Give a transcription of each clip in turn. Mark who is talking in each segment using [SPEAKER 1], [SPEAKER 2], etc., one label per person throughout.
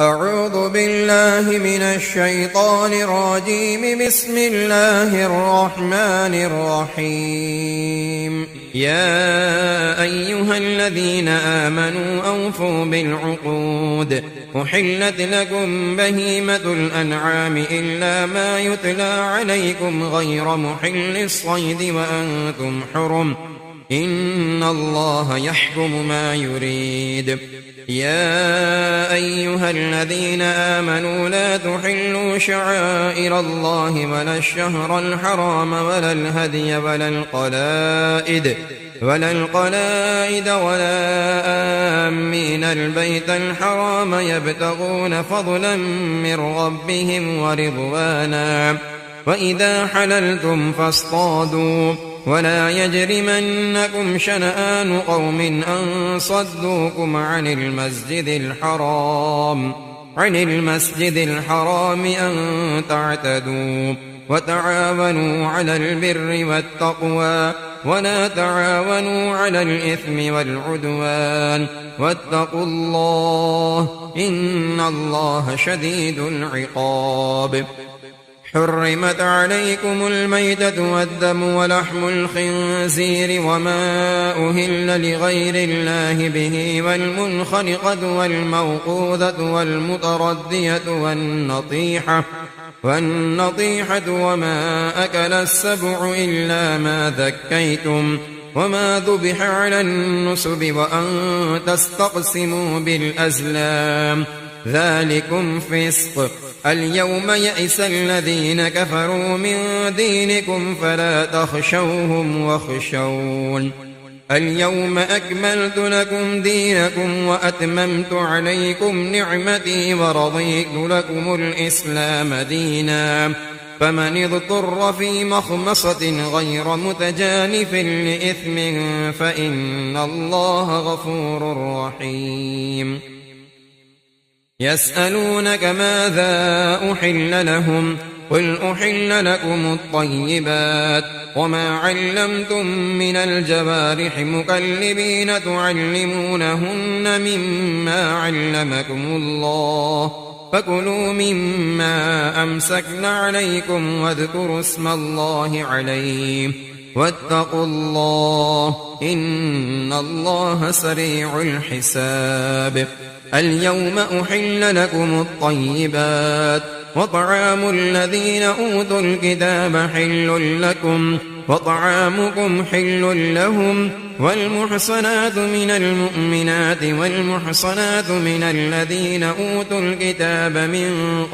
[SPEAKER 1] أعوذ بالله من الشيطان الرجيم. بسم الله الرحمن الرحيم. يا أيها الذين آمنوا أوفوا بالعقود. أحلت لكم بهيمة الأنعام إلا ما يتلى عليكم غير محل الصيد وأنتم حرم. إن الله يحكم ما يريد. يا أيها الذين آمنوا لا تحلوا شعائر الله ولا الشهر الحرام ولا الهدي ولا القلائد ولا آمين البيت الحرام يبتغون فضلا من ربهم ورضوانا. وإذا حللتم فاصطادوا ولا يجرمنكم شنآن قوم أن صدوكم عن المسجد الحرام أن تعتدوا. وتعاونوا على البر والتقوى ولا تعاونوا على الإثم والعدوان. واتقوا الله إن الله شديد العقاب. حرمت عليكم الميتة والدم ولحم الخنزير وما أهل لغير الله به والمنخنقة والموقوذة والمتردية والنطيحة وما أكل السبع إلا ما ذكيتم وما ذبح على النسب وأن تستقسموا بالأزلام ذلكم فسق. اليوم يئس الذين كفروا من دينكم فلا تخشوهم واخشون. اليوم أكملت لكم دينكم وأتممت عليكم نعمتي ورضيت لكم الإسلام دينا. فمن اضطر في مخمصة غير متجانف لإثم فإن الله غفور رحيم. يسألونك ماذا أحل لهم قل أحل لكم الطيبات وما علمتم من الجوارح مكلبين تعلمونهن مما علمكم الله فكلوا مما أمسكن عليكم واذكروا اسم الله عليه واتقوا الله إن الله سريع الحساب. اليوم أحل لكم الطيبات وطعام الذين أوتوا الكتاب حل لكم وطعامكم حل لهم والمحصنات من المؤمنات والمحصنات من الذين أوتوا الكتاب من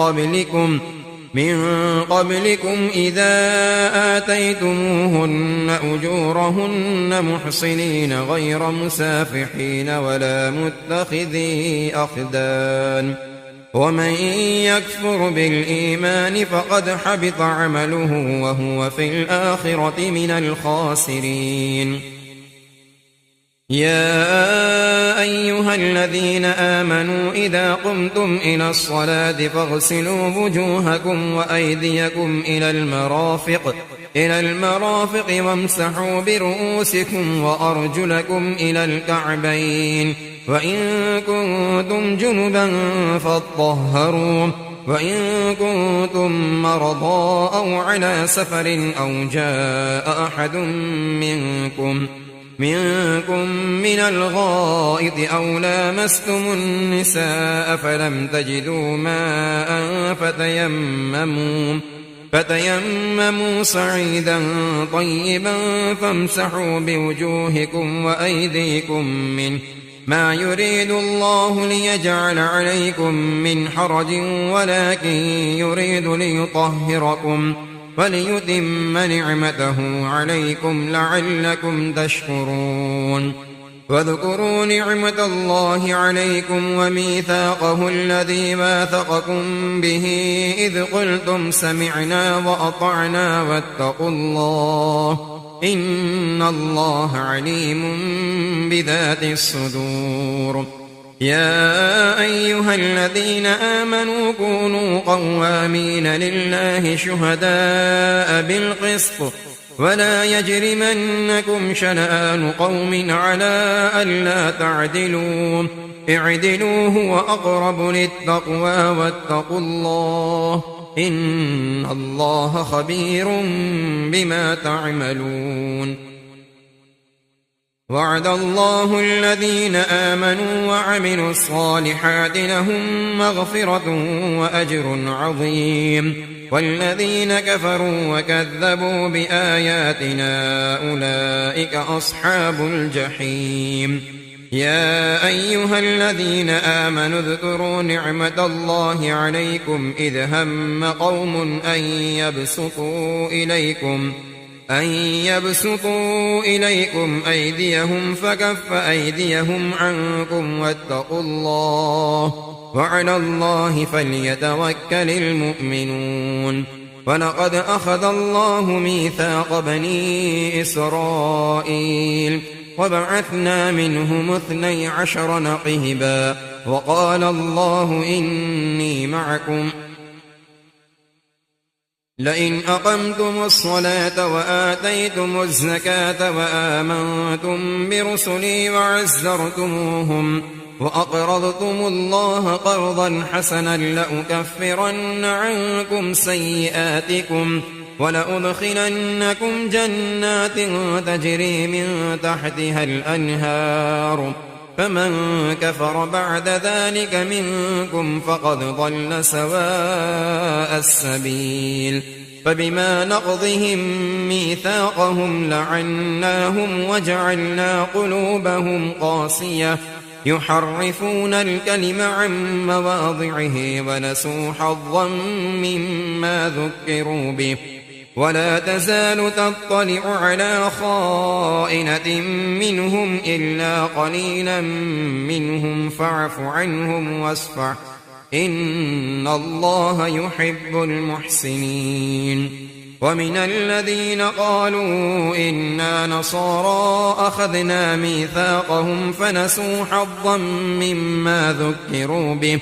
[SPEAKER 1] قبلكم إذا آتيتموهن أجورهن محصنين غير مسافحين ولا متخذي أخدان. ومن يكفر بالإيمان فقد حبط عمله وهو في الآخرة من الخاسرين. يا أيها الذين آمنوا إذا قمتم إلى الصلاة فاغسلوا وجوهكم وأيديكم إلى المرافق وامسحوا برؤوسكم وأرجلكم إلى الكعبين وإن كنتم جنبا فاطهروا وإن كنتم مرضى أو على سفر أو جاء أحد منكم من الغائط أو لامستم النساء فلم تجدوا ماء فتيمموا صعيدا طيبا فامسحوا بوجوهكم وأيديكم منه ما يريد الله ليجعل عليكم من حرج ولكن يريد ليطهركم وليتم نعمته عليكم لعلكم تشكرون. واذكروا نعمة الله عليكم وميثاقه الذي واثقكم به إذ قلتم سمعنا وأطعنا واتقوا الله إن الله عليم بذات الصدور. يا أيها الذين آمنوا كونوا قوامين لله شهداء بالقسط ولا يجرمنكم شنآن قوم على ألا تعدلوا اعدلوا هو أقرب للتقوى واتقوا الله إن الله خبير بما تعملون. وعد الله الذين آمنوا وعملوا الصالحات لهم مغفرة وأجر عظيم، والذين كفروا وكذبوا بآياتنا أولئك أصحاب الجحيم. يا أيها الذين آمنوا اذكروا نعمة الله عليكم إذ هم قوم أن يبسطوا إليكم أيديهم فكف أيديهم عنكم واتقوا الله وعلى الله فليتوكل المؤمنون. ولقد أخذ الله ميثاق بني إسرائيل وبعثنا منهم 12 نقيبا وقال الله إني معكم لئن أقمتم الصلاة وآتيتم الزكاة وآمنتم برسلي وعزرتموهم وأقرضتم الله قرضا حسنا لأكفرن عنكم سيئاتكم ولأدخلنكم جنات تجري من تحتها الأنهار فمن كفر بعد ذلك منكم فقد ضل سواء السبيل. فبما نقضهم ميثاقهم لعناهم وجعلنا قلوبهم قاسية يحرفون الكلم عن مواضعه ونسوا حظا مما ذكروا به ولا تزال تطلع على خائنة منهم إلا قليلا منهم فاعف عنهم واصفح إن الله يحب المحسنين. ومن الذين قالوا إنا نصارى أخذنا ميثاقهم فنسوا حظا مما ذكروا به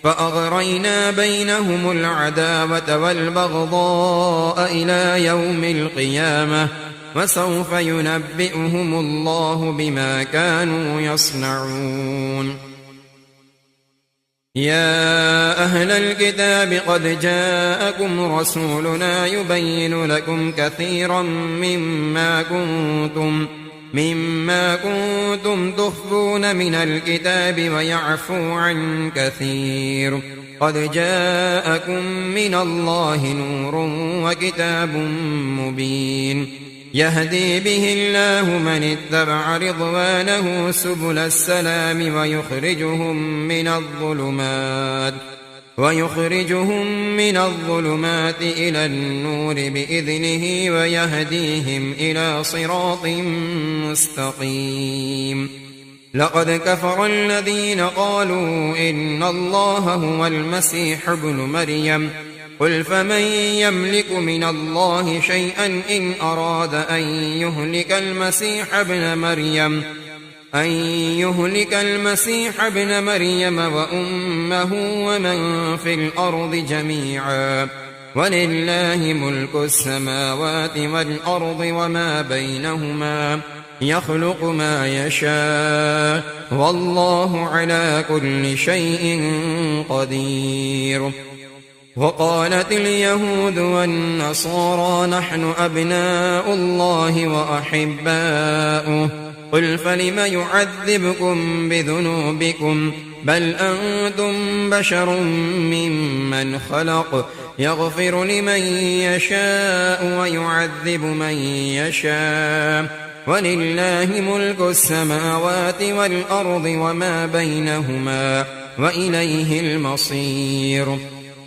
[SPEAKER 1] فأغرينا بينهم العداوة والبغضاء إلى يوم القيامة وسوف ينبئهم الله بما كانوا يصنعون. يا أهل الكتاب قد جاءكم رسولنا يبين لكم كثيرا مما كنتم تخفون من الكتاب ويعفو عن كثير قد جاءكم من الله نور وكتاب مبين يهدي به الله من اتبع رضوانه سبل السلام ويخرجهم من الظلمات إلى النور بإذنه ويهديهم إلى صراط مستقيم. لقد كفر الذين قالوا إن الله هو المسيح ابن مريم قل فمن يملك من الله شيئا إن أراد أن يهلك المسيح ابن مريم وأمه ومن في الأرض جميعا ولله ملك السماوات والأرض وما بينهما يخلق ما يشاء والله على كل شيء قدير. وقالت اليهود والنصارى نحن أبناء الله وأحباؤه قل فلم يعذبكم بذنوبكم بل أنتم بشر ممن خلق يغفر لمن يشاء ويعذب من يشاء ولله ملك السماوات والأرض وما بينهما وإليه المصير.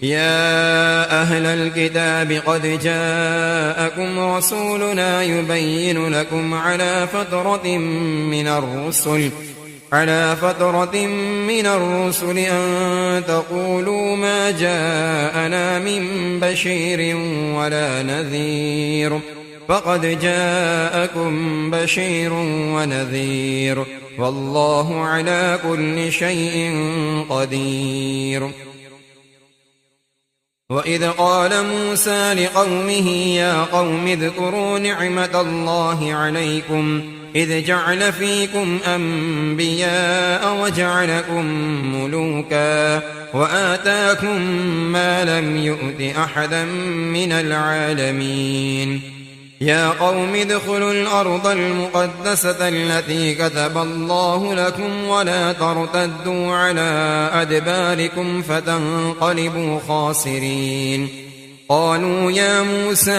[SPEAKER 1] يا أهل الكتاب قد جاءكم رسولنا يبين لكم على فترة من الرسل أن تقولوا ما جاءنا من بشير ولا نذير فقد جاءكم بشير ونذير والله على كل شيء قدير. وإذ قال موسى لقومه يا قوم اذكروا نعمة الله عليكم إذ جعل فيكم أنبياء وجعلكم ملوكا وآتاكم ما لم يؤت أحدا من العالمين يا قوم ادخلوا الأرض المقدسة التي كتب الله لكم ولا ترتدوا على أدباركم فتنقلبوا خاسرين قالوا يا موسى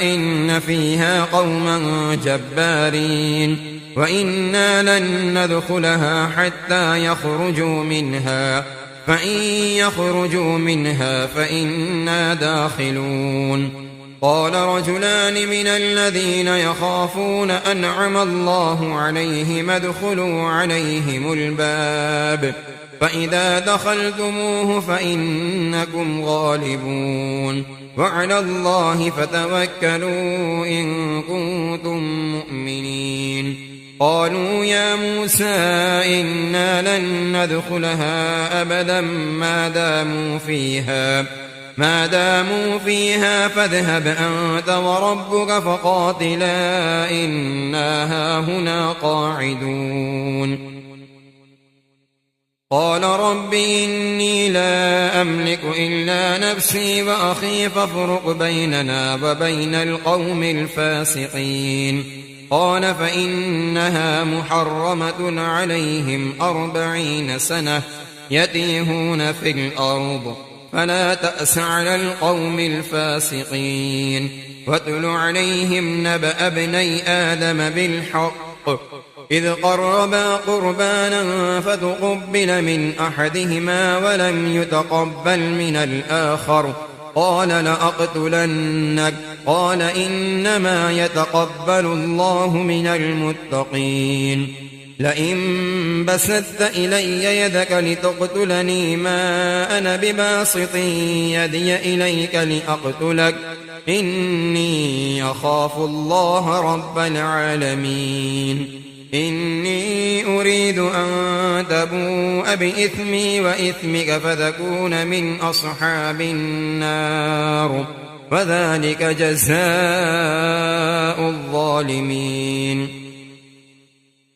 [SPEAKER 1] إن فيها قوما جبارين وإنا لن ندخلها حتى يخرجوا منها فإن يخرجوا منها فإنا داخلون قال رجلان من الذين يخافون أنعم الله عليهم ادخلوا عليهم الباب فإذا دخلتموه فإنكم غالبون وعلى الله فتوكلوا إن كنتم مؤمنين قالوا يا موسى إنا لن ندخلها أبدا ما داموا فيها فاذهب أنت وربك فقاتلا إنا هاهنا قاعدون قال رب إني لا أملك إلا نفسي وأخي فافرق بيننا وبين القوم الفاسقين قال فإنها محرمة عليهم 40 سنة يتيهون في الأرض فلا تأس على القوم الفاسقين واتل عليهم نبأ ابني آدم بالحق إذ قربا قربانا فتقبل من أحدهما ولم يتقبل من الآخر قال لأقتلنك قال إنما يتقبل الله من المتقين لئن بسطت إلي يدك لتقتلني ما أنا بباسط يدي إليك لأقتلك إني أخاف الله رب العالمين إني أريد أن تبوء بإثمي وإثمك فتكون من أصحاب النار وذلك جزاء الظالمين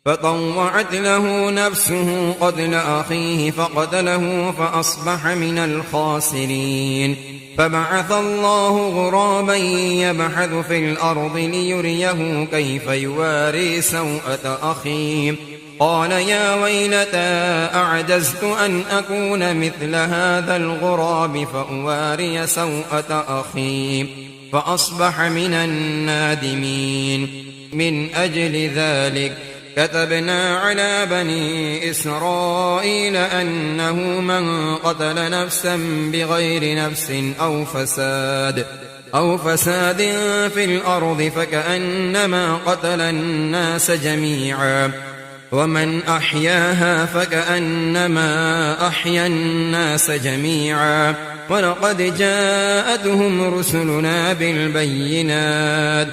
[SPEAKER 1] فطوعت له نفسه قتل أخيه فقتله فأصبح من الخاسرين فبعث الله غرابا يبحث في الأرض ليريه كيف يواري سوءة أخيه قال يا ويلتى أعجزت أن أكون مثل هذا الغراب فأواري سوءة أخي فأصبح من النادمين من أجل ذلك كتبنا على بني إسرائيل أنه من قتل نفسا بغير نفس أو فساد في الأرض فكأنما قتل الناس جميعا ومن أحياها فكأنما أحيا الناس جميعا ولقد جاءتهم رسلنا بالبينات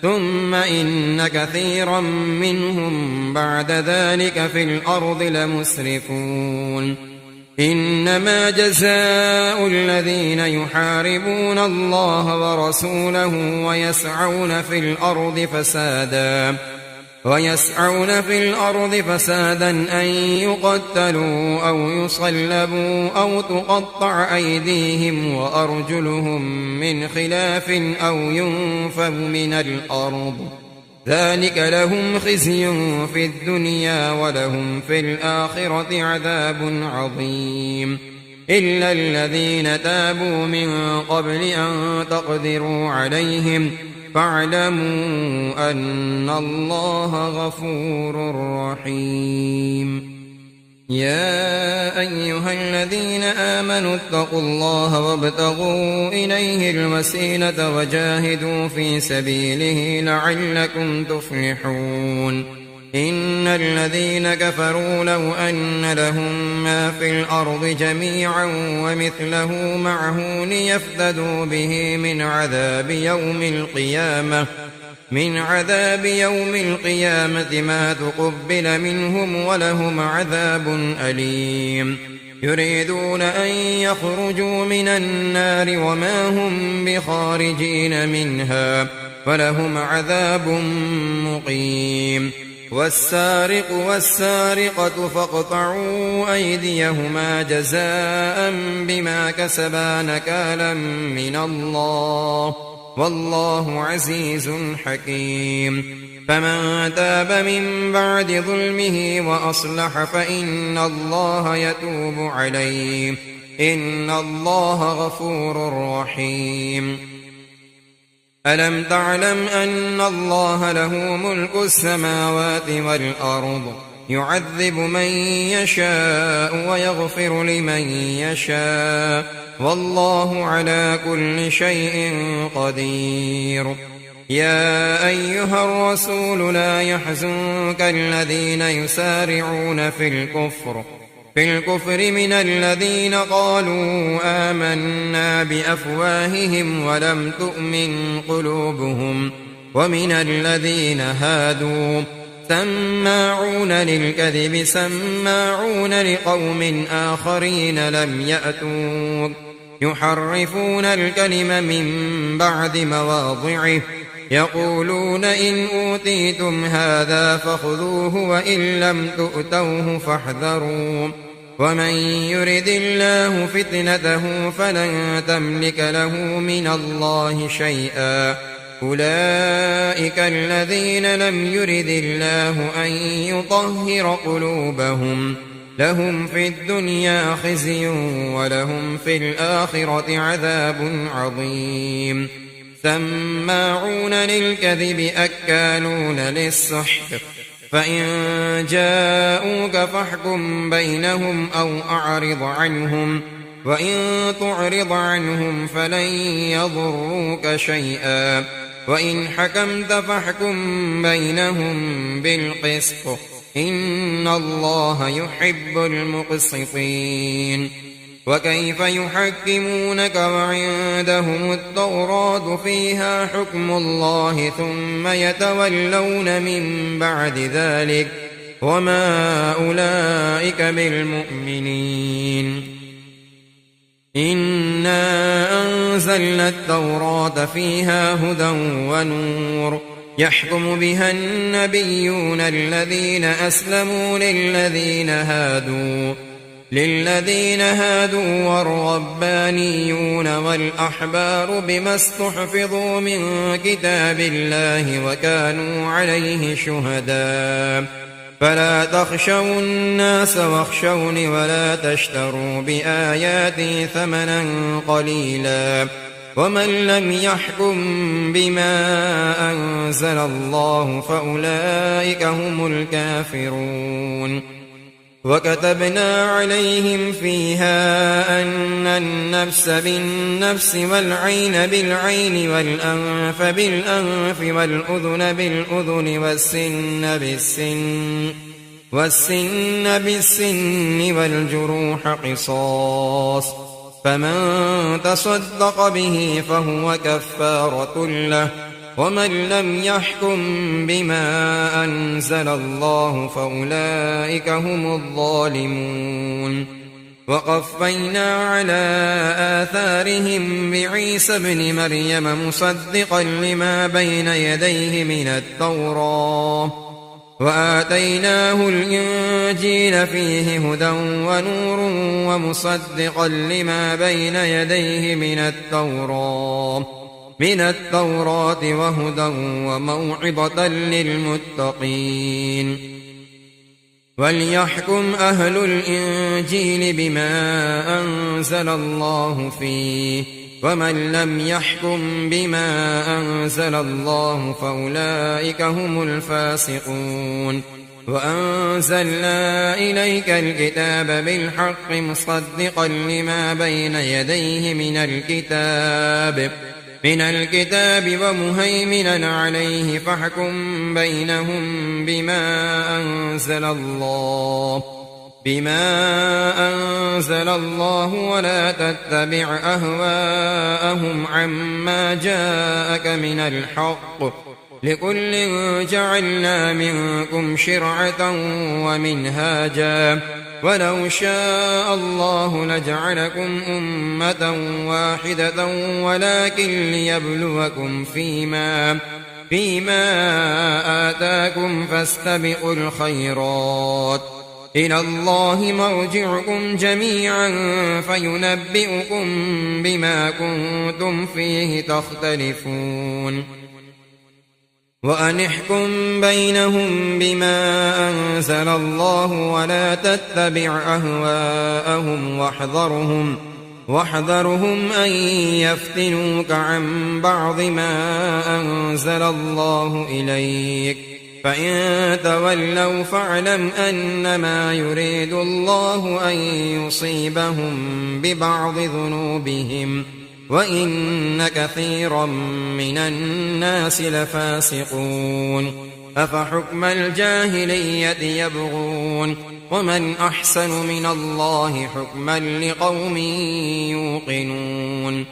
[SPEAKER 1] ثم إن كثيرا منهم بعد ذلك في الأرض لمسرفون إنما جزاء الذين يحاربون الله ورسوله ويسعون في الأرض فسادا أن يقتلوا أو يصلبوا أو تقطع أيديهم وأرجلهم من خلاف أو ينفوا من الأرض ذلك لهم خزي في الدنيا ولهم في الآخرة عذاب عظيم إلا الذين تابوا من قبل أن تقدروا عليهم فاعلموا أن الله غفور رحيم يا أيها الذين آمنوا اتقوا الله وابتغوا إليه الوسيلة وجاهدوا في سبيله لعلكم تفلحون إن الذين كفروا لو أن لهم ما في الأرض جميعا ومثله معه ليفتدوا به من عذاب يوم القيامة ما تقبل منهم ولهم عذاب أليم يريدون أن يخرجوا من النار وما هم بخارجين منها ولهم عذاب مقيم والسارق والسارقة فاقطعوا أيديهما جزاء بما كسبا نكالا من الله والله عزيز حكيم فمن تاب من بعد ظلمه وأصلح فإن الله يتوب عليه إن الله غفور رحيم ألم تعلم أن الله له ملك السماوات والأرض يعذب من يشاء ويغفر لمن يشاء والله على كل شيء قدير يا أيها الرسول لا يحزنك الذين يسارعون في الكفر من الذين قالوا آمنا بأفواههم ولم تؤمن قلوبهم ومن الذين هادوا سماعون للكذب سماعون لقوم آخرين لم يأتوك يحرفون الكلم من بعد مواضعه يقولون إن أوتيتم هذا فخذوه وإن لم تؤتوه فاحذروا ومن يرد الله فتنته فلن تملك له من الله شيئا أولئك الذين لم يرد الله أن يطهر قلوبهم لهم في الدنيا خزي ولهم في الآخرة عذاب عظيم سماعون للكذب أكالون للسحت فإن جاءوك فاحكم بينهم أو أعرض عنهم وإن تعرض عنهم فلن يضروك شيئا وإن حكمت فاحكم بينهم بالقسط إن الله يحب المقسطين وكيف يحكمونك وعندهم التوراة فيها حكم الله ثم يتولون من بعد ذلك وما أولئك بالمؤمنين إنا أنزلنا التوراة فيها هدى ونور يحكم بها النبيون الذين أسلموا للذين هادوا والربانيون والأحبار بما استحفظوا من كتاب الله وكانوا عليه شهداء فلا تخشوا الناس واخشوني ولا تشتروا بآياتي ثمنا قليلا ومن لم يحكم بما أنزل الله فأولئك هم الكافرون وكتبنا عليهم فيها أن النفس بالنفس والعين بالعين والأنف بالأنف والأذن بالأذن والسن بالسن والجروح قصاص فمن تصدق به فهو كفارة له ومن لم يحكم بما أنزل الله فأولئك هم الظالمون وقفينا على آثارهم بعيسى ابن مريم مصدقا لما بين يديه من التوراة وآتيناه الإنجيل فيه هدى ونور ومصدقا لما بين يديه من التوراة وهدى وموعظة للمتقين وليحكم أهل الإنجيل بما أنزل الله فيه ومن لم يحكم بما أنزل الله فأولئك هم الفاسقون وأنزلنا إليك الكتاب بالحق مصدقا لما بين يديه من الكتاب ومهيمنا عليه فاحكم بينهم بما أنزل الله ولا تتبع أهواءهم عما جاءك من الحق لكل جعلنا منكم شرعة ومنهاجا ولو شاء الله لجعلكم أمة واحدة ولكن فيما آتاكم فاستبقوا الخيرات إلى الله مرجعكم جميعا فينبئكم بما كنتم فيه تختلفون وأن احكم بينهم بما أنزل الله ولا تتبع أهواءهم واحذرهم أن يفتنوك عن بعض ما أنزل الله إليك فإن تولوا فاعلم أنما يريد الله أن يصيبهم ببعض ذنوبهم وإن كثيرا من الناس لفاسقون أفحكم الجاهلية يبغون ومن أحسن من الله حكما لقوم يوقنون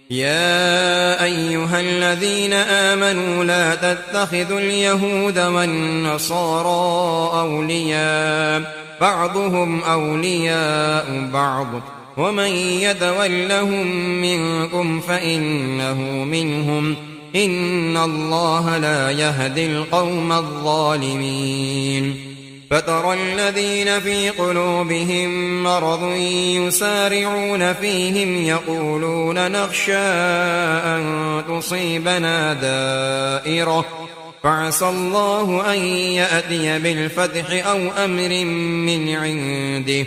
[SPEAKER 1] يا أيها الذين آمنوا لا تتخذوا اليهود والنصارى أولياء بعضهم أولياء بعض ومن يتولهم منكم فإنه منهم إن الله لا يهدي القوم الظالمين فترى الذين في قلوبهم مرض يسارعون فيهم يقولون نخشى أن تصيبنا دائرة فعسى الله أن يأتي بالفتح أو أمر من عنده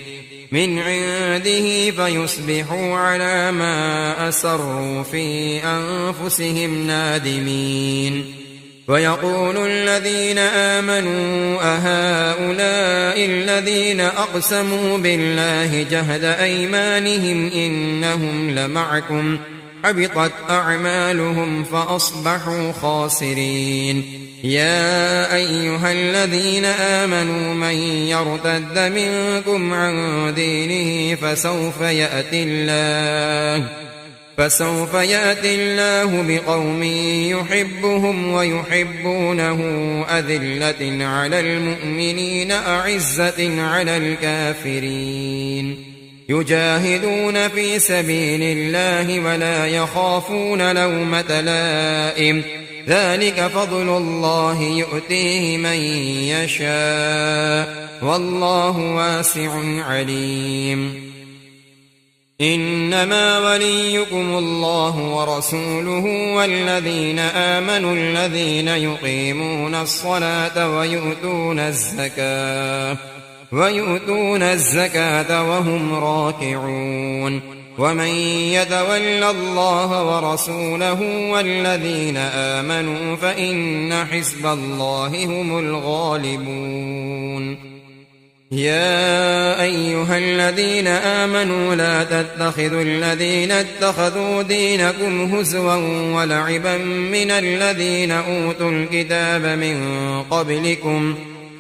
[SPEAKER 1] فيصبحوا على ما أسروا في أنفسهم نادمين ويقول الذين آمنوا أهؤلاء الذين أقسموا بالله جهد أيمانهم إنهم لمعكم حبطت أعمالهم فأصبحوا خاسرين يا أيها الذين آمنوا من يرتد منكم عن دينه فسوف يأتي الله بقوم يحبهم ويحبونه أذلة على المؤمنين أعزة على الكافرين يجاهدون في سبيل الله ولا يخافون لومة لائم ذلك فضل الله يؤتيه من يشاء والله واسع عليم إنما وليكم الله ورسوله والذين آمنوا الذين يقيمون الصلاة ويؤتون الزكاة وهم راكعون ومن يتول الله ورسوله والذين آمنوا فإن حزب الله هم الغالبون يا أيها الذين آمنوا لا تتخذوا الذين اتخذوا دينكم هزوا ولعبا من الذين أوتوا الكتاب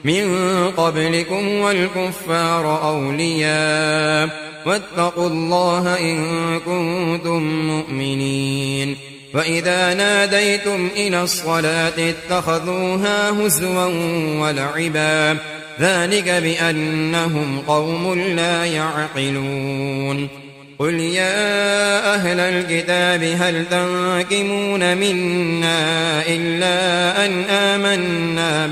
[SPEAKER 1] من قبلكم والكفار أولياء واتقوا الله إن كنتم مؤمنين وإذا ناديتم إلى الصلاة اتخذوها هزوا ولعبا ذلك بأنهم قوم لا يعقلون قل يا أهل الكتاب هل تنقمون منا إلا أن آمنا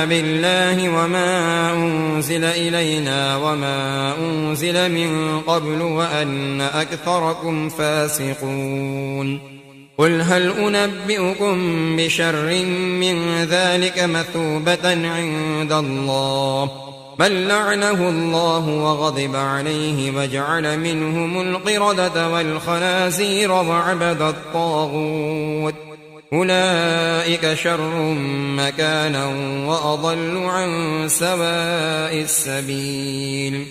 [SPEAKER 1] بالله وما أنزل إلينا وما أنزل من قبل وأن أكثركم فاسقون قل هل أنبئكم بشر من ذلك مثوبة عند الله بل لعنه الله وغضب عليه وجعل منهم القردة والخنازير وعبد الطاغوت أولئك شر مكانا وأضل عن سواء السبيل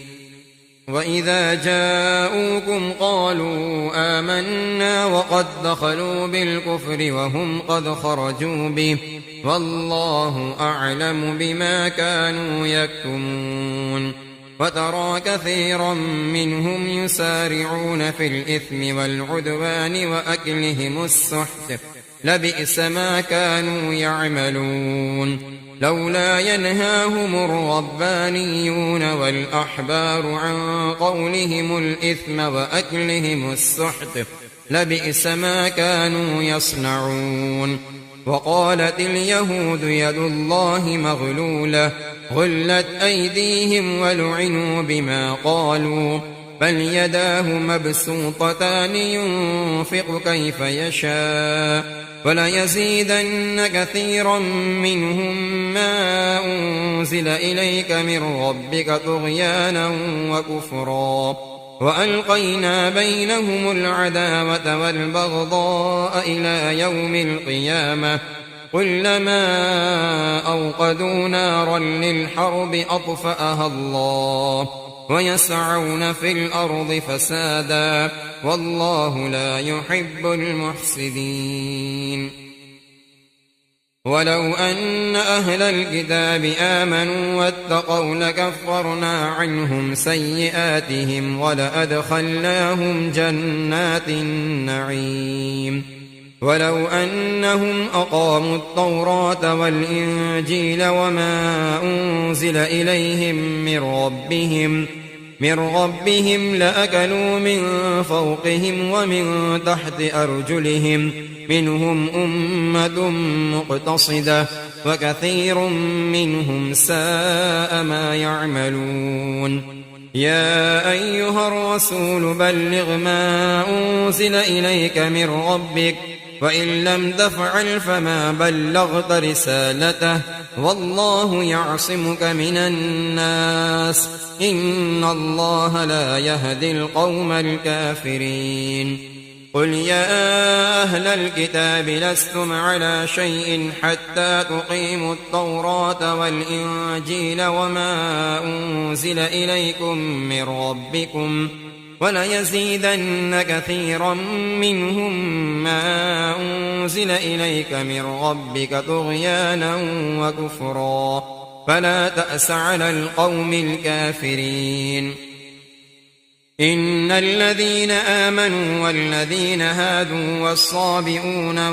[SPEAKER 1] وإذا جاءوكم قالوا آمنا وقد دخلوا بالكفر وهم قد خرجوا به والله أعلم بما كانوا يكتمون وترى كثيرا منهم يسارعون في الإثم والعدوان وأكلهم السحت لبئس ما كانوا يعملون لولا ينهاهم الربانيون والأحبار عن قولهم الإثم وأكلهم السحت لبئس ما كانوا يصنعون. وقالت اليهود يد الله مغلولة غلت أيديهم ولعنوا بما قالوا بل يداه مبسوطتان ينفق كيف يشاء وليزيدن كثيرا منهم ما أنزل إليك من ربك طغيانا وكفرا وألقينا بينهم العداوة والبغضاء إلى يوم القيامة كلما أوقدوا نارا للحرب أطفأها الله ويسعون في الأرض فسادا والله لا يحب المفسدين. ولو أن أهل الكتاب آمنوا واتقوا لكفرنا عنهم سيئاتهم ولأدخلناهم جنات النعيم. ولو أنهم أقاموا التوراة والإنجيل وما أنزل إليهم من ربهم لأكلوا من فوقهم ومن تحت أرجلهم منهم أمة مقتصدة وكثير منهم ساء ما يعملون. يا أيها الرسول بلغ ما أنزل إليك من ربك وإن لم تفعل فما بلغت رسالته والله يعصمك من الناس إن الله لا يهدي القوم الكافرين. قل يا أهل الكتاب لستم على شيء حتى تقيموا التوراة والإنجيل وما أنزل إليكم من ربكم وليزيدن كثيرا منهم ما أنزل إليك من ربك طغيانا وكفرا فلا تأس على القوم الكافرين. إن الذين آمنوا والذين هادوا والصابئون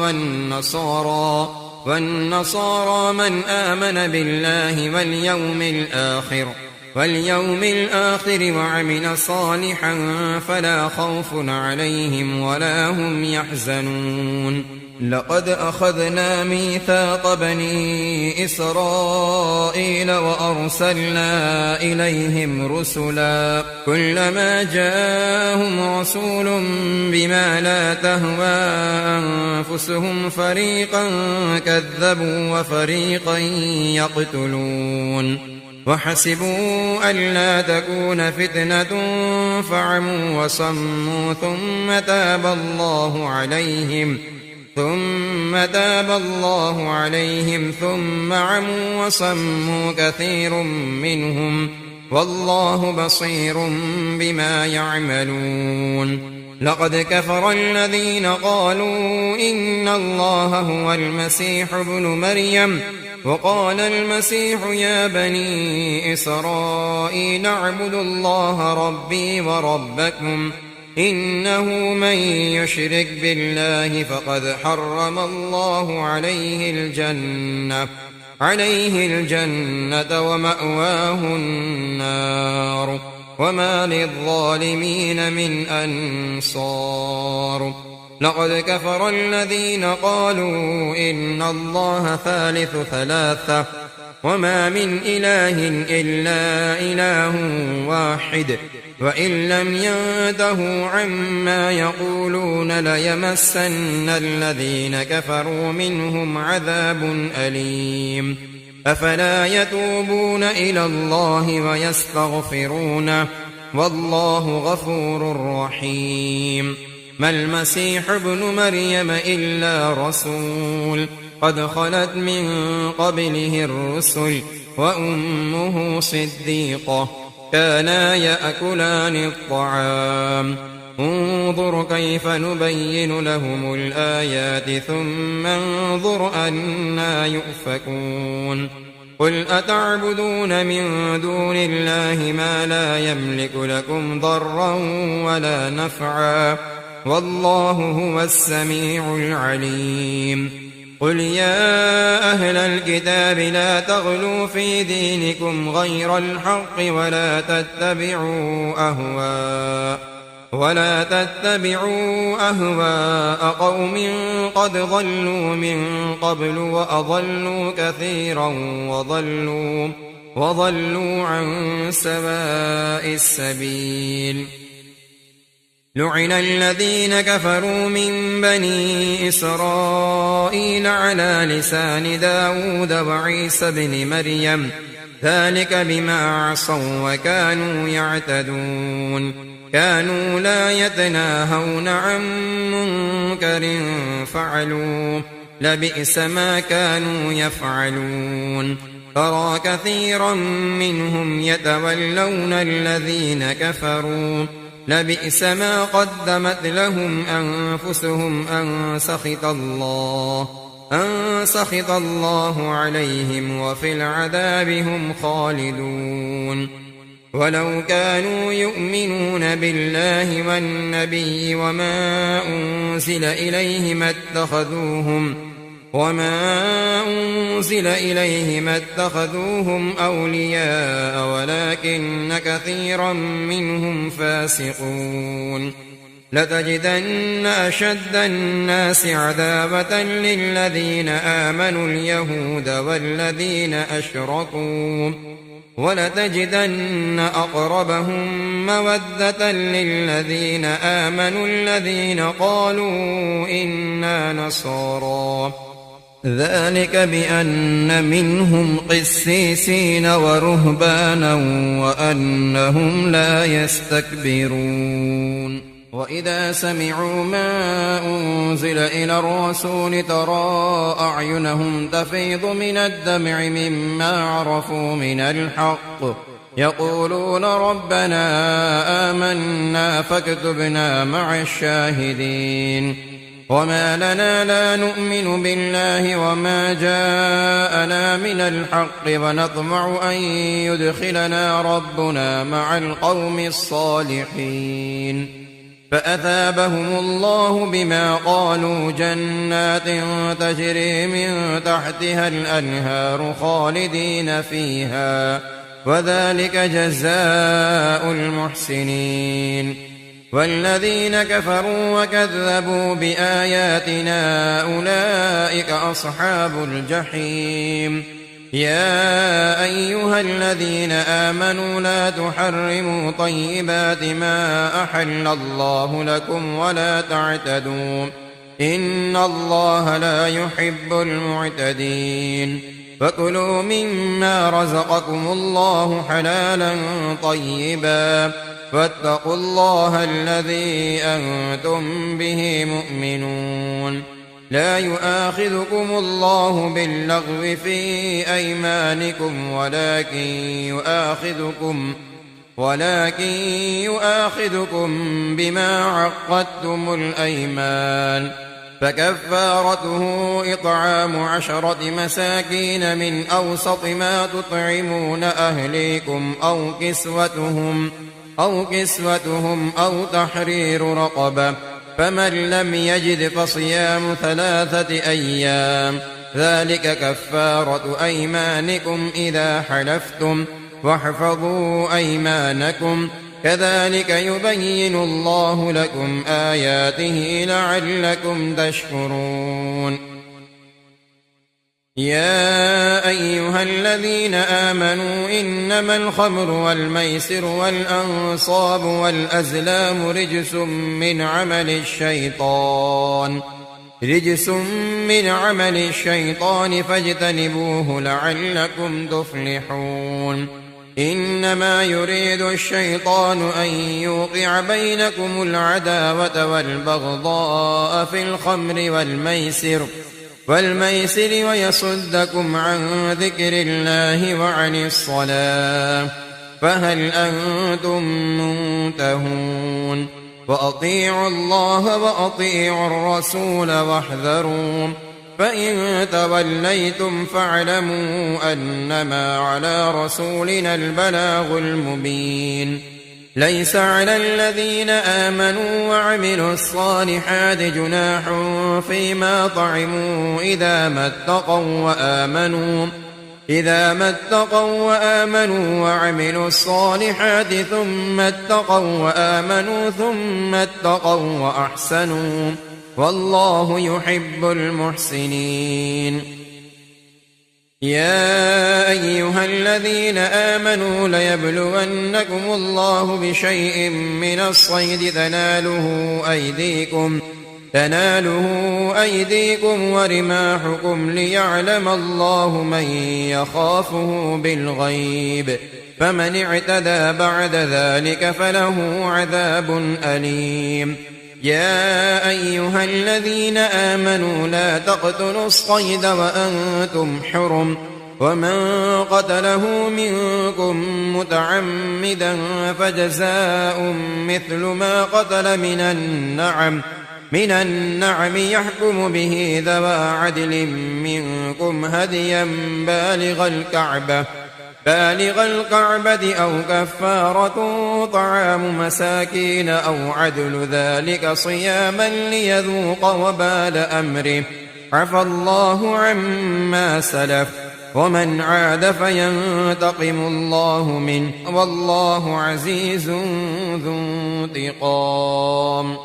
[SPEAKER 1] والنصارى من آمن بالله واليوم الآخر وعمل صالحا فلا خوف عليهم ولا هم يحزنون. لقد أخذنا ميثاق بني إسرائيل وأرسلنا إليهم رسلا كلما جاءهم رسول بما لا تهوى أنفسهم فريقا كذبوا وفريقا يقتلون وحسبوا ألا تكون فتنة فعموا وصموا ثم تاب الله عليهم ثم عموا وصموا كثير منهم والله بصير بما يعملون. لقد كفر الذين قالوا إن الله هو المسيح ابن مريم وقال المسيح يا بني إسرائيل اعبدوا الله ربي وربكم إنه من يشرك بالله فقد حرم الله عليه الجنة ومأواه النار وما للظالمين من أنصار. لقد كفر الذين قالوا إن الله ثالث ثلاثة وما من إله إلا إله واحد وإن لم ينتهوا عما يقولون ليمسن الذين كفروا منهم عذاب أليم. أفلا يتوبون إلى الله ويستغفرونه والله غفور رحيم. ما المسيح ابن مريم إلا رسول قد خلت من قبله الرسل وأمه صديقة كانا يأكلان الطعام انظر كيف نبين لهم الآيات ثم انظر أنا يؤفكون. قل أتعبدون من دون الله ما لا يملك لكم ضرا ولا نفعا والله هو السميع العليم. قل يا أهل الكتاب لا تغلوا في دينكم غير الحق ولا تتبعوا أهواء قوم قد ضلوا من قبل وأضلوا كثيرا وضلوا عن سواء السبيل. لعن الذين كفروا من بني إسرائيل على لسان داود وعيسى بن مريم ذلك بما عصوا وكانوا يعتدون. كانوا لا يتناهون عن منكر فعلوه لبئس ما كانوا يفعلون. ترى كثيرا منهم يتولون الذين كفروا لبئس ما قدمت لهم أنفسهم أن سخط الله عليهم وفي العذاب هم خالدون. ولو كانوا يؤمنون بالله والنبي وما أنزل إليه ما اتخذوهم أولياء ولكن كثيرا منهم فاسقون. لتجدن أشد الناس عذابة للذين آمنوا اليهود والذين أشركوا ولتجدن أقربهم مودة للذين آمنوا الذين قالوا إنا نصارى ذلك بأن منهم قسيسين ورهبانا وأنهم لا يستكبرون. وإذا سمعوا ما أنزل إلى الرسول ترى أعينهم تفيض من الدمع مما عرفوا من الحق يقولون ربنا آمنا فاكتبنا مع الشاهدين. وما لنا لا نؤمن بالله وما جاءنا من الحق ونطمع أن يدخلنا ربنا مع القوم الصالحين. فأثابهم الله بما قالوا جنات تجري من تحتها الأنهار خالدين فيها وذلك جزاء المحسنين. والذين كفروا وكذبوا بآياتنا أولئك أصحاب الجحيم. يا أيها الذين آمنوا لا تحرموا طيبات ما أحل الله لكم ولا تعتدوا إن الله لا يحب المعتدين. فكلوا مما رزقكم الله حلالا طيبا واتقوا الله الذي أنتم به مؤمنون. لا يؤاخذكم الله باللغو في أيمانكم ولكن يؤاخذكم بما عقدتم الأيمان. فكفارته إطعام 10 مساكين من أوسط ما تطعمون أهليكم أو كسوتهم أو تحرير رقبة فمن لم يجد فصيام 3 أيام ذلك كفارة أيمانكم إذا حلفتم واحفظوا أيمانكم كذلك يبين الله لكم آياته لعلكم تشكرون. يا أيها الذين آمنوا إنما الخمر والميسر والأنصاب والأزلام رجس من عمل الشيطان فاجتنبوه لعلكم تفلحون. إنما يريد الشيطان أن يوقع بينكم العداوة والبغضاء في الخمر والميسر ويصدكم عن ذكر الله وعن الصلاة فهل أنتم منتهون. وأطيعوا الله وأطيعوا الرسول واحذروا فإن توليتم فاعلموا أنما على رسولنا البلاغ المبين. ليس على الذين آمنوا وعملوا الصالحات جناح فيما طعموا إذا ما اتقوا إذا ما اتقوا وآمنوا وعملوا الصالحات ثم اتقوا وآمنوا ثم اتقوا وأحسنوا والله يحب المحسنين. يا أيها الذين آمنوا ليبلونكم الله بشيء من الصيد تناله أيديكم ورماحكم ليعلم الله من يخافه بالغيب فمن اعتدى بعد ذلك فله عذاب أليم. يا أيها الذين آمنوا لا تقتلوا الصيد وأنتم حرم ومن قتله منكم متعمدا فجزاء مثل ما قتل من النعم يحكم به ذوى عدل منكم هديا بالغ الكعبة أو كفارة طعام مساكين أو عدل ذلك صياما ليذوق وبال أمره عفى الله عما سلف ومن عاد فينتقم الله منه والله عزيز ذو انتقام.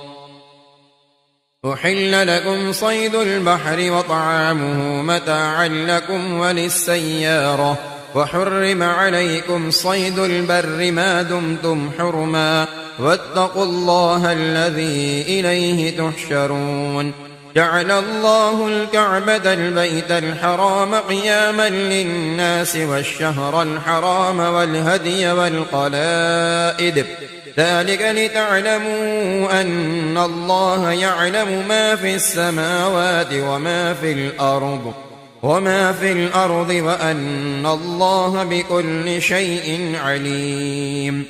[SPEAKER 1] أحل لكم صيد البحر وطعامه متاعا لكم وللسيارة وحرم عليكم صيد البر ما دمتم حرما واتقوا الله الذي إليه تحشرون. جعل الله الكعبة البيت الحرام قياما للناس والشهر الحرام والهدي والقلائد ذلك لتعلموا أن الله يعلم ما في السماوات وما في الأرض وأن الله بكل شيء عليم.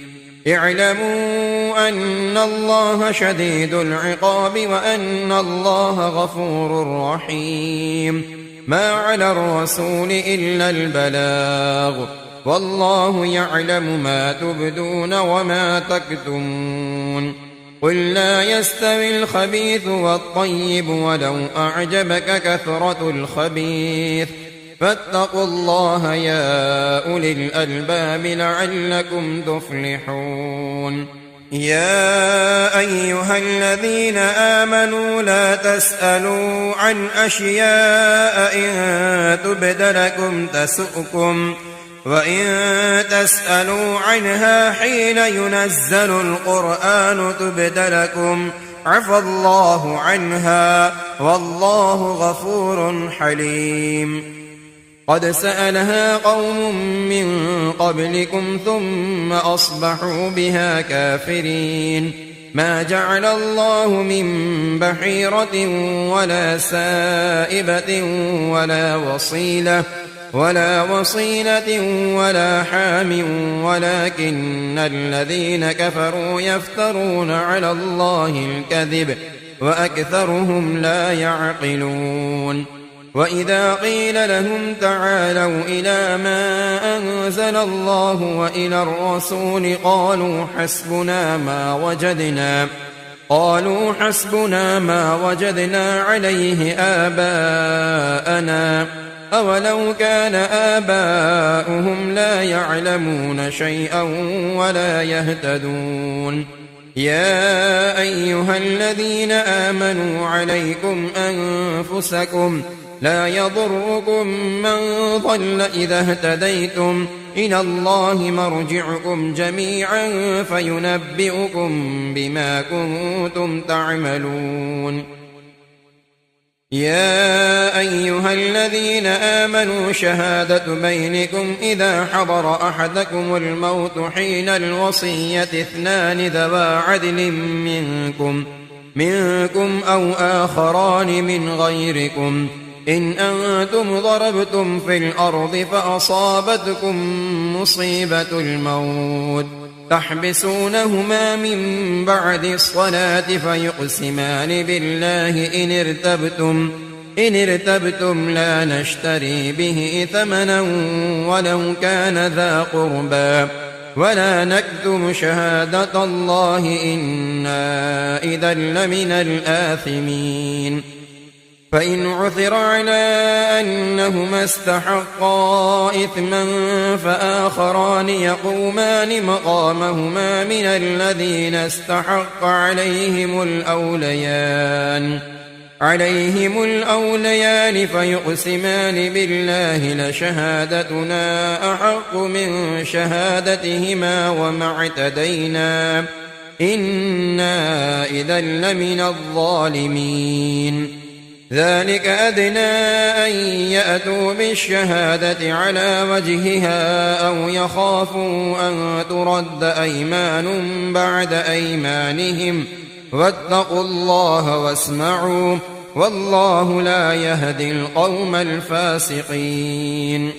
[SPEAKER 1] اعلموا أن الله شديد العقاب وأن الله غفور رحيم. ما على الرسول إلا البلاغ والله يعلم ما تبدون وما تكتمون. قل لا يستوي الخبيث والطيب ولو أعجبك كثرة الخبيث فاتقوا الله يا أولي الألباب لعلكم تفلحون. يا أيها الذين آمنوا لا تسألوا عن أشياء إن تبد لكم تسؤكم وإن تسألوا عنها حين ينزل القرآن تبد لكم عفى الله عنها والله غفور حليم. قد سألها قوم من قبلكم ثم أصبحوا بها كافرين. ما جعل الله من بحيرة ولا سائبة ولا وصيلة ولا حام ولكن الذين كفروا يفترون على الله الكذب وأكثرهم لا يعقلون. وإذا قيل لهم تعالوا إلى ما أنزل الله وإلى الرسول قالوا حسبنا ما وجدنا عليه آباءنا أولو كان آباؤهم لا يعلمون شيئا ولا يهتدون. يا أيها الذين آمنوا عليكم أنفسكم لا يضركم من ضل إذا اهتديتم إلى الله مرجعكم جميعا فينبئكم بما كنتم تعملون. يا أيها الذين آمنوا شهادة بينكم إذا حضر أحدكم الموت حين الوصية اثنان ذوى عدل منكم أو آخران من غيركم إن أنتم ضربتم في الأرض فأصابتكم مصيبة الموت تحبسونهما من بعد الصلاة فيقسمان بالله إن ارتبتم لا نشتري به ثمنا ولو كان ذا قربى ولا نكتم شهادة الله إنا إذا لمن الآثمين. فإن عثر على أنهما استحقا إثما فآخران يقومان مقامهما من الذين استحق عليهم الأوليان فيقسمان بالله لشهادتنا أحق من شهادتهما وما اعتدينا إنا إذا لمن الظالمين. ذلك أدنى أن يأتوا بالشهادة على وجهها أو يخافوا أن ترد أيمان بعد أيمانهم واتقوا الله واسمعوا والله لا يهدي القوم الفاسقين.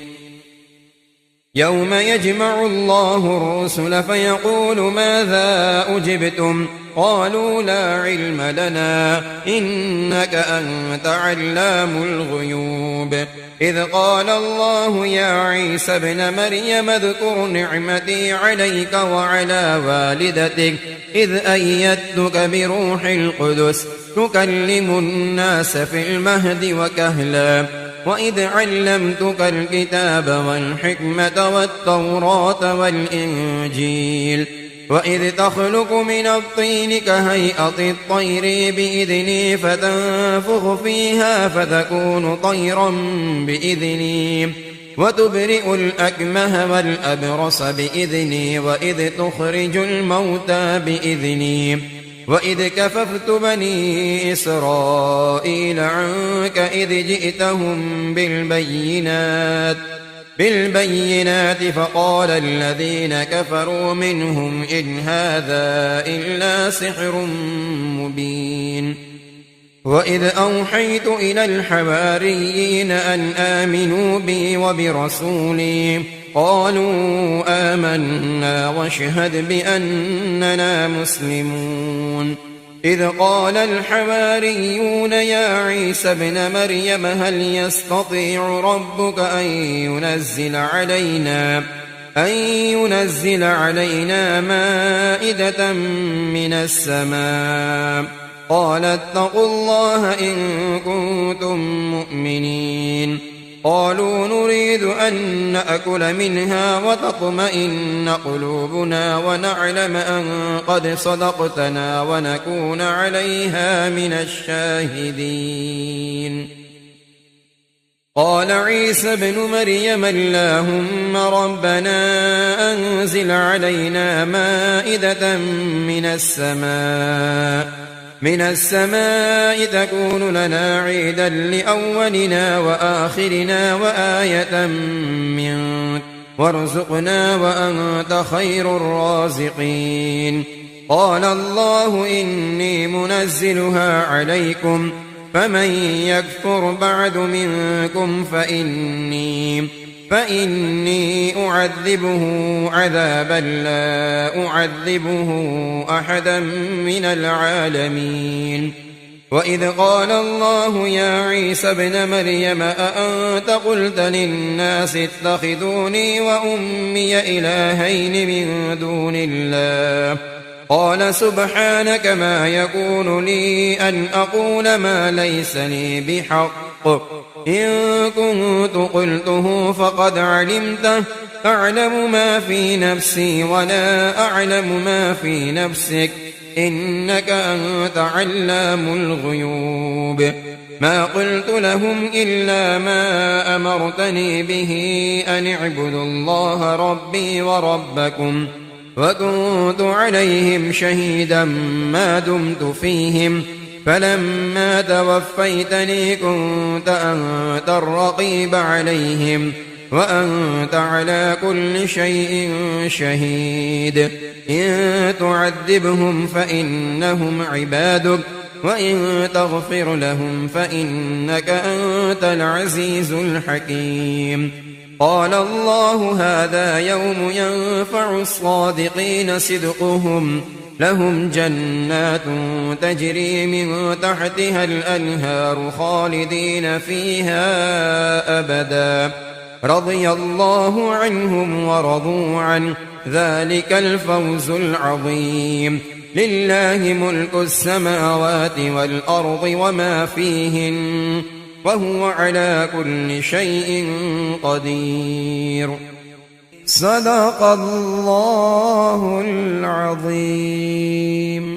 [SPEAKER 1] يوم يجمع الله الرسل فيقول ماذا أجبتم قالوا لا علم لنا إنك أنت علام الغيوب. إذ قال الله يا عيسى ابن مريم اذكر نعمتي عليك وعلى والدتك إذ أيدتك بروح القدس تكلم الناس في المهد وكهلا وإذ علمتك الكتاب والحكمة والتوراة والإنجيل وإذ تخلق من الطين كهيئة الطير بإذني فتنفخ فيها فتكون طيرا بإذني وتبرئ الأكمه والأبرص بإذني وإذ تخرج الموتى بإذني وإذ كففت بني إسرائيل عنك إذ جئتهم بالبينات فقال الذين كفروا منهم إن هذا إلا سحر مبين. وإذ أوحيت إلى الحواريين أن آمنوا بي وبرسولي قالوا آمنا واشهد بأننا مسلمون. إذ قال الحواريون يا عيسى ابن مريم هل يستطيع ربك أن ينزل علينا مائدة من السماء قال اتقوا الله إن كنتم مؤمنين. قالوا نريد أن نأكل منها وتطمئن قلوبنا ونعلم أن قد صدقتنا ونكون عليها من الشاهدين. قال عيسى ابن مريم اللهم ربنا أنزل علينا مائدة من السماء تكون لنا عيدا لأولنا وآخرنا وآية منك وارزقنا وأنت خير الرازقين. قال الله إني منزلها عليكم فمن يكفر بعد منكم فإني أعذبه عذابا لا أعذبه أحدا من العالمين. وإذ قال الله يا عيسى ابن مريم أأنت قلت للناس اتخذوني وأمي إلهين من دون الله قال سبحانك ما يكون لي أن أقول ما ليس لي بحق إن كنت قلته فقد علمته أعلم ما في نفسي ولا أعلم ما في نفسك إنك أنت علام الغيوب. ما قلت لهم إلا ما أمرتني به أن اعبدوا الله ربي وربكم وكنت عليهم شهيدا ما دمت فيهم فلما توفيتني كنت أنت الرقيب عليهم وأنت على كل شيء شهيد. إن تعذبهم فإنهم عبادك وإن تغفر لهم فإنك أنت العزيز الحكيم. قال الله هذا يوم ينفع الصادقين صدقهم لهم جنات تجري من تحتها الأنهار خالدين فيها أبدا رضي الله عنهم ورضوا عنه ذلك الفوز العظيم. لله ملك السماوات والأرض وما فيهن وهو على كل شيء قدير. صدق الله العظيم.